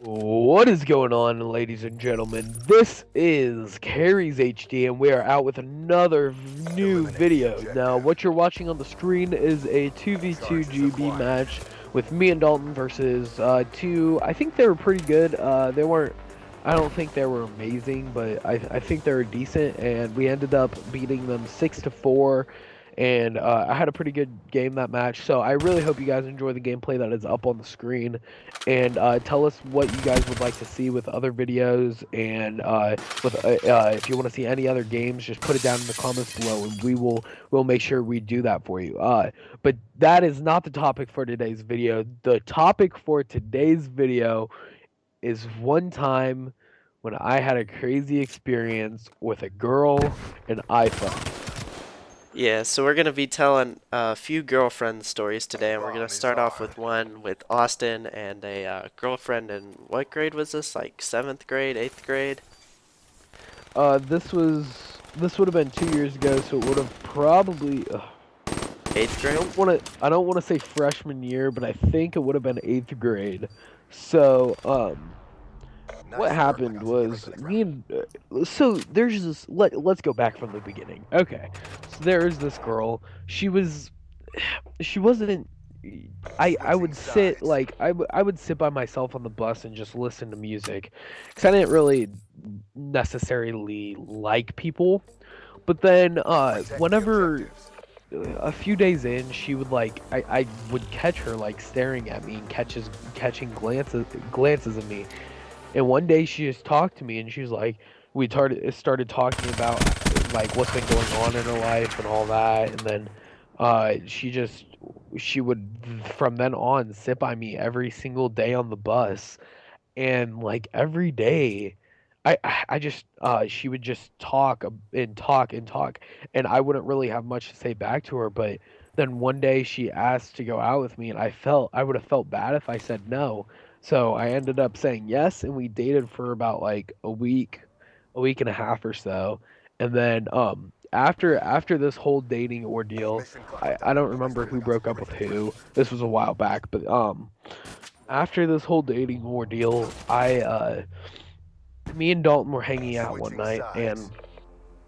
What is going on, ladies and gentlemen? This is Carries HD, and we are out with another new video. Now, what you're watching on the screen is a 2v2 GB match with me and Dalton versus two. I think they were pretty good. They weren't. I don't think they were amazing, but I think they were decent, and we ended up beating them 6-4. And I had a pretty good game that match, so I really hope you guys enjoy the gameplay that is up on the screen. And tell us what you guys would like to see with other videos, and if you want to see any other games, just put it down in the comments below, and we'll make sure we do that for you. But that is not the topic for today's video. The topic for today's video is one time when I had a crazy experience with a girl and iPhone. Yeah, so we're going to be telling a few girlfriend stories today, and we're going to start off with one with Austin and a girlfriend in what grade was this? Like 7th grade, 8th grade? This would have been 2 years ago, so it would have probably 8th grade? I don't want to say freshman year, but I think it would have been 8th grade. So what happened was so there's this. Let's go back from the beginning. Okay, so there's this girl. She wasn't. I would sit I would sit by myself on the bus and just listen to music, because I didn't really necessarily like people. But then whenever a few days in, she would I would catch her like staring at me and catching glances at me. And one day she just talked to me, and she was like, we started talking about like what's been going on in her life and all that. And then she would from then on sit by me every single day on the bus. And like every day I just she would just talk and talk and talk, and I wouldn't really have much to say back to her. But then one day she asked to go out with me, and I would have felt bad if I said no. So I ended up saying yes, and we dated for about like a week and a half or so. And then after this whole dating ordeal, I don't remember who broke up with who. This was a while back, but after this whole dating ordeal, I me and Dalton were hanging out one night, and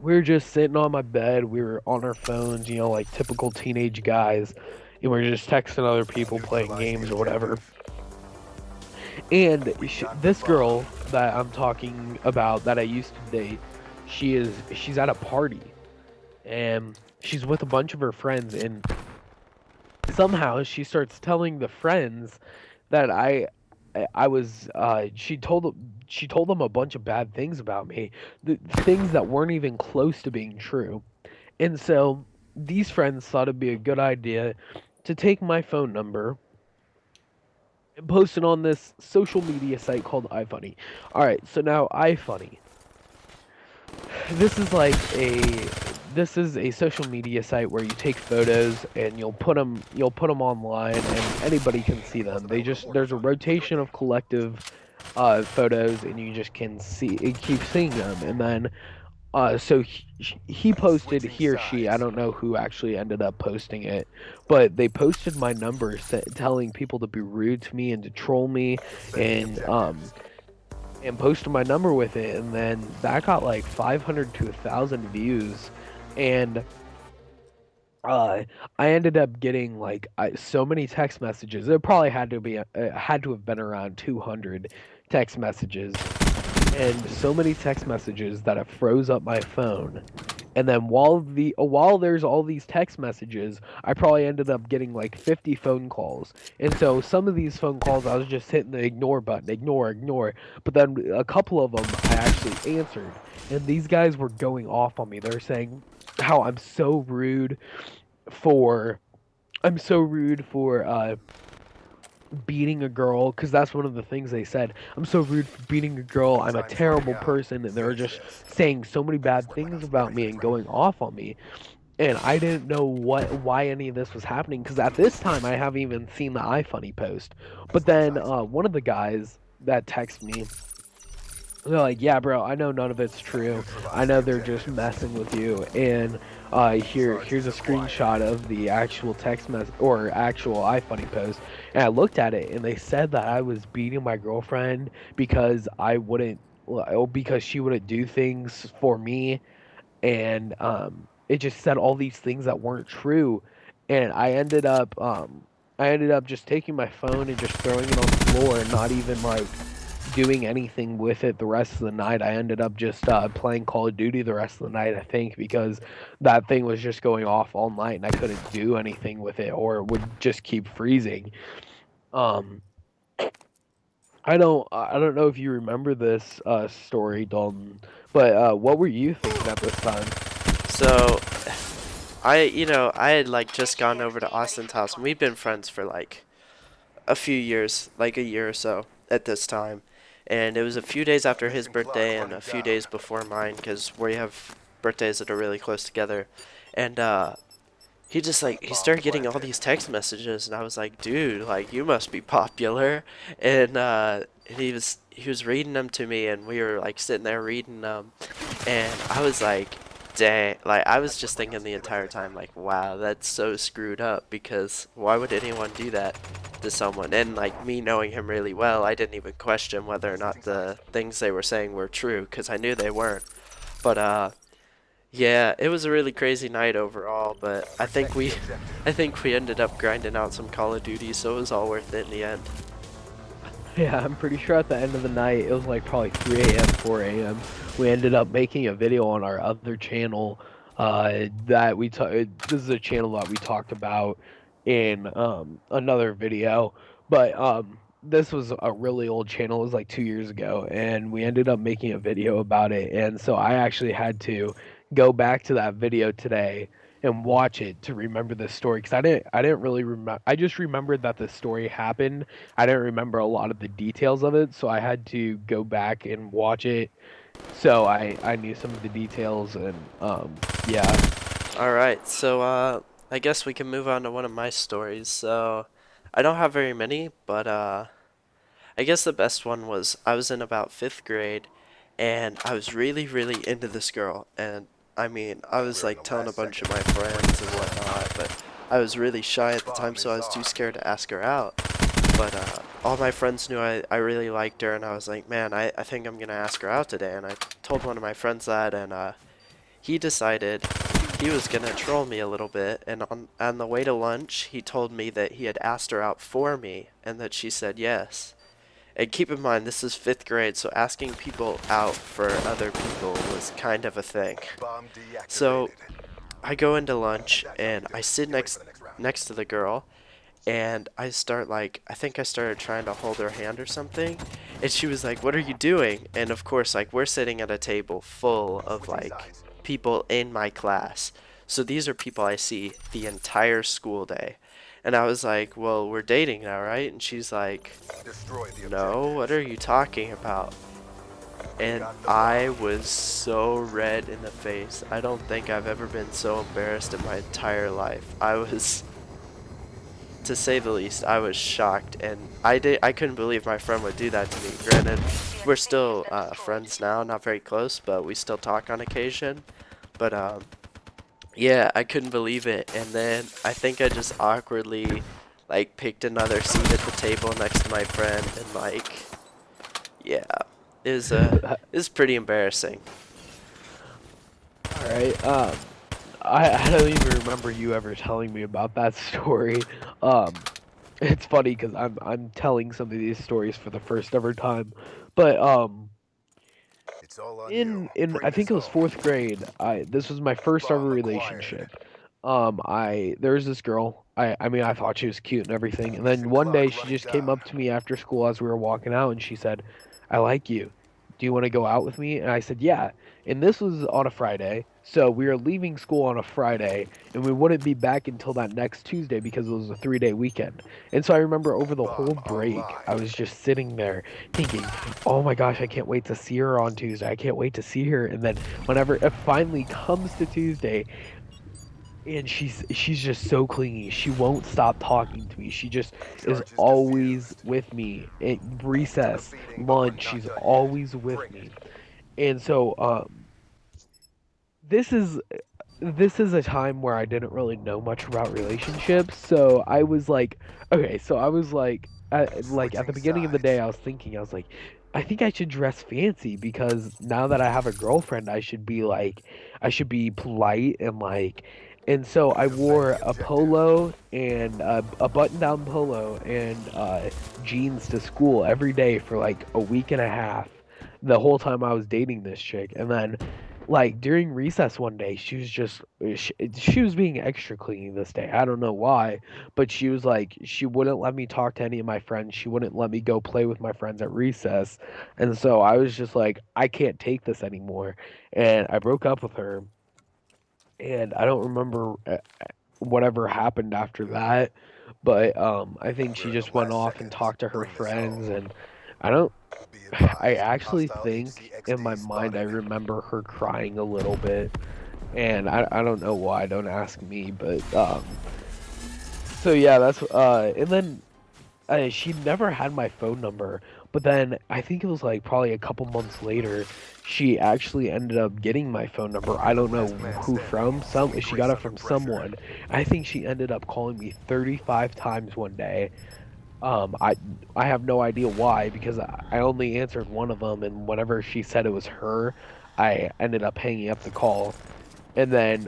we were just sitting on my bed. We were on our phones, like typical teenage guys, and we were just texting other people, playing games or whatever. And this girl that I'm talking about, that I used to date, she's at a party, and she's with a bunch of her friends, and somehow she starts telling the friends that I was she told them a bunch of bad things about me, things that weren't even close to being true. And so these friends thought it'd be a good idea to take my phone number and post it on this social media site called iFunny. All right, so now iFunny, this is like a social media site where you take photos and you'll put them online, and anybody can see them. There's a rotation of collective photos, and you just can keep seeing them. And then so he posted, he or she, I don't know who actually ended up posting it, but they posted my number telling people to be rude to me and to troll me, and posted my number with it. And then that got like 500 to 1,000 views. And I ended up getting like so many text messages. It probably had to have been around 200 text messages, and so many text messages that it froze up my phone. And then while there's all these text messages, I probably ended up getting like 50 phone calls. And so some of these phone calls, I was just hitting the ignore button, ignore. But then a couple of them I actually answered, and these guys were going off on me. They're saying how I'm so rude for beating a girl, because that's one of the things they said. I'm so rude for beating a girl. I'm a terrible person. And they were just saying so many bad things about me and going off on me. And I didn't know why any of this was happening, because at this time I haven't even seen the iFunny post. But then one of the guys that texted me, they're like, yeah, bro, I know none of it's true. I know they're just messing with you. And here's a screenshot of the actual text message or actual iFunny post. And I looked at it, and they said that I was beating my girlfriend because I wouldn't, because she wouldn't do things for me, and it just said all these things that weren't true, and I ended up just taking my phone and just throwing it on the floor and not even like doing anything with it the rest of the night. I ended up just playing Call of Duty the rest of the night, I think, because that thing was just going off all night and I couldn't do anything with it or it would just keep freezing. Um, I don't know if you remember this story, Dalton, but what were you thinking at this time? So I had like just gone over to Austin's house, and we've been friends for like a few years, like a year or so at this time. And it was a few days after his birthday and a few days before mine, because we have birthdays that are really close together. And he just like he started getting all these text messages, and I was like, dude, like you must be popular. And he was reading them to me, and we were like sitting there reading them, and I was like, dang, like I was just thinking the entire time, like, wow, that's so screwed up, because why would anyone do that to someone? And like me knowing him really well, I didn't even question whether or not the things they were saying were true, because I knew they weren't. But yeah, it was a really crazy night overall, but I think we ended up grinding out some Call of Duty, so it was all worth it in the end. Yeah, I'm pretty sure at the end of the night, it was like probably 3 a.m., 4 a.m. We ended up making a video on our other channel. That we this is a channel that we talked about in another video, but this was a really old channel. It was like 2 years ago, and we ended up making a video about it. And so I actually had to go back to that video today and watch it to remember this story because I didn't really remember. I just remembered that the story happened. I didn't remember a lot of the details of it, so I had to go back and watch it so I knew some of the details and yeah. Alright, so I guess we can move on to one of my stories. So I don't have very many, but I guess the best one was I was in about 5th grade, and I was really, really into this girl. And I mean, I was like telling a bunch of my friends and whatnot, but I was really shy at the time, so I was too scared to ask her out. But all my friends knew I really liked her, and I was like, man, I think I'm gonna ask her out today. And I told one of my friends that, and he decided he was gonna troll me a little bit. And on the way to lunch, he told me that he had asked her out for me, and that she said yes. And keep in mind, this is 5th grade, so asking people out for other people was kind of a thing. So I go into lunch, and I sit next to the girl, and I start like, I think I started trying to hold her hand or something, and she was like, what are you doing? And of course, like, we're sitting at a table full of like people in my class, so these are people I see the entire school day. And I was like, well, we're dating now, right? And she's like, no, what are you talking about? And I was so red in the face. I don't think I've ever been so embarrassed in my entire life. I was, to say the least, I was shocked, and I couldn't believe my friend would do that to me. Granted, we're still friends now, not very close, but we still talk on occasion. But yeah, I couldn't believe it, and then I think I just awkwardly like picked another seat at the table next to my friend, and like, yeah, it was pretty embarrassing. All right. I don't even remember you ever telling me about that story. It's funny because I'm telling some of these stories for the first ever time, but in I think it was fourth grade. I This was my first ever relationship. I There was this girl. I mean I thought she was cute and everything, and then one day she just came up to me after school as we were walking out, and she said, "I like you. Do you want to go out with me?" And I said, "Yeah." And this was on a Friday, so we were leaving school on a Friday, and we wouldn't be back until that next Tuesday because it was a 3-day weekend. And so I remember over the whole break, I was just sitting there thinking, oh my gosh, I can't wait to see her on Tuesday. I can't wait to see her. And then whenever it finally comes to Tuesday, and she's just so clingy. She won't stop talking to me. She just is always with me at recess, lunch. She's always with me. And so this is this is a time where I didn't really know much about relationships, so I was like, okay, so I was like at the beginning of the day, I was thinking, I was like, I think I should dress fancy because now that I have a girlfriend, I should be like, I should be polite and like, and so I wore a polo and a button-down polo and jeans to school every day for like a week and a half, the whole time I was dating this chick, and then like during recess one day, she was just she was being extra clingy this day. I don't know why, but she was like she wouldn't let me talk to any of my friends. She wouldn't let me go play with my friends at recess. And so I was just like I can't take this anymore. And I broke up with her, and I don't remember whatever happened after that, but I think she just went off and talked to her friends, and I don't I actually think in my mind I remember her crying a little bit, and I don't know why. Don't ask me, but so yeah, that's and then she never had my phone number, but then I think it was like probably a couple months later, she actually ended up getting my phone number. I don't know who from. Some she got it from someone. I think she ended up calling me 35 times one day. I have no idea why because I only answered one of them, and whenever she said it was her, I ended up hanging up the call. And then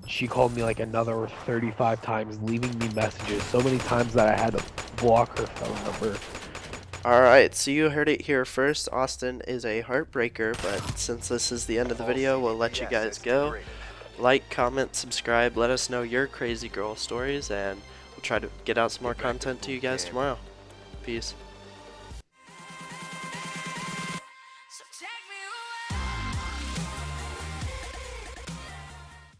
she called me like another 35 times, leaving me messages so many times that I had to block her phone number. Alright, so you heard it here first. Austin is a heartbreaker, but since this is the end of the video, we'll let you guys go. Like, comment, subscribe, let us know your crazy girl stories, and we'll try to get out some more content to you guys tomorrow. Peace.